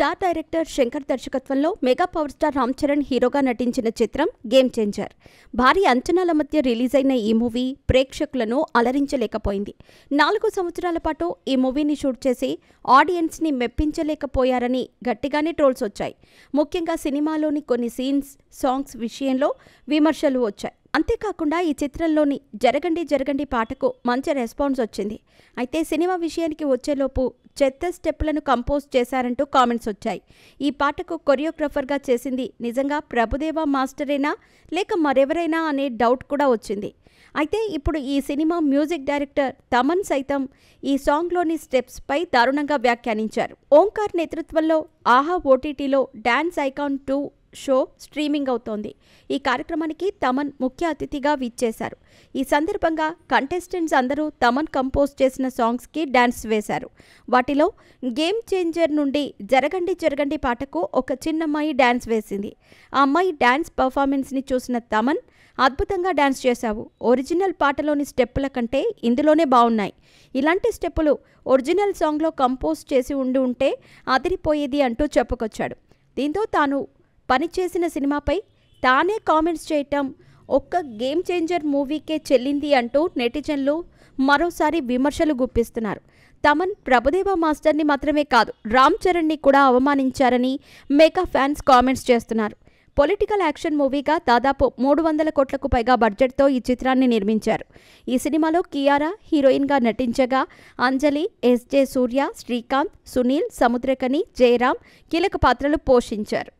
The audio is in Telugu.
స్టార్ డైరెక్టర్ శంకర్ దర్శకత్వంలో mega power star Ram Charan హీరోగా నటించిన చిత్రం గేమ్ చేంజర్. భారీ అంచనాల మధ్య రిలీజ్ అయిన ఈ మూవీ ప్రేక్షకులను అలరించలేకపోయింది. 4 సంవత్సరాల పాటు ఈ మూవీని షూట్ చేసి ఆడియన్స్ని మెప్పించలేకపోయారని గట్టిగానే ట్రోల్స్ వచ్చాయి. ముఖ్యంగా సినిమాలోని కొన్ని సీన్స్, సాంగ్స్ విషయంలో విమర్శలు వచ్చాయి. అంతేకాకుండా ఈ చిత్రంలోని జరగండి జరగండి పాటకు మంచి రెస్పాన్స్ వచ్చింది. అయితే సినిమా విషయానికి వచ్చేలోపు చెత్త స్టెప్పులను కంపోజ్ చేశారంటూ కామెంట్స్ వచ్చాయి. ఈ పాటకు కొరియోగ్రాఫర్గా చేసింది నిజంగా ప్రభుదేవా మాస్టరేనా లేక మరెవరైనా అనే డౌట్ కూడా వచ్చింది. అయితే ఇప్పుడు ఈ సినిమా మ్యూజిక్ డైరెక్టర్ తమన్ సైతం ఈ సాంగ్లోని స్టెప్స్పై దారుణంగా వ్యాఖ్యానించారు. ఓంకార్ నేతృత్వంలో ఆహా ఓటీటీలో డాన్స్ ఐకాన్ 2 షో స్ట్రీమింగ్ అవుతోంది. ఈ కార్యక్రమానికి తమన్ ముఖ్య అతిథిగా విచ్చేశారు. ఈ సందర్భంగా కంటెస్టెంట్స్ అందరూ తమన్ కంపోజ్ చేసిన సాంగ్స్కి డాన్స్ వేశారు. వాటిలో గేమ్ చేంజర్ నుండి జరగండి జరగండి పాటకు ఒక చిన్నమ్మాయి డాన్స్ వేసింది. ఆ అమ్మాయి డాన్స్ పర్ఫార్మెన్స్ని చూసిన తమన్, అద్భుతంగా డాన్స్ చేశావు, ఒరిజినల్ పాటలోని స్టెప్పుల కంటే ఇందులోనే బాగున్నాయి, ఇలాంటి స్టెప్పులు ఒరిజినల్ సాంగ్లో కంపోజ్ చేసి ఉంటే అదిరిపోయేది అంటూ చెప్పుకొచ్చాడు. దీంతో తాను పనిచేసిన సినిమాపై తానే కామెంట్స్ చేయటం ఒక్క గేమ్ చేంజర్ మూవీకే చెల్లింది అంటూ నెటిజన్లు మరోసారి విమర్శలు గుప్పిస్తున్నారు. తమన్ ప్రభుదేవా మాస్టర్ని మాత్రమే కాదు, రామ్ చరణ్ని కూడా అవమానించారని మెగా ఫ్యాన్స్ కామెంట్స్ చేస్తున్నారు. పొలిటికల్ యాక్షన్ మూవీగా దాదాపు 300 కోట్లకు పైగా బడ్జెట్తో ఈ చిత్రాన్ని నిర్మించారు. ఈ సినిమాలో కియారా హీరోయిన్గా నటించగా అంజలి, ఎస్జే సూర్య, శ్రీకాంత్, సునీల్, సముద్రకని, జయరాం కీలక పాత్రలు పోషించారు.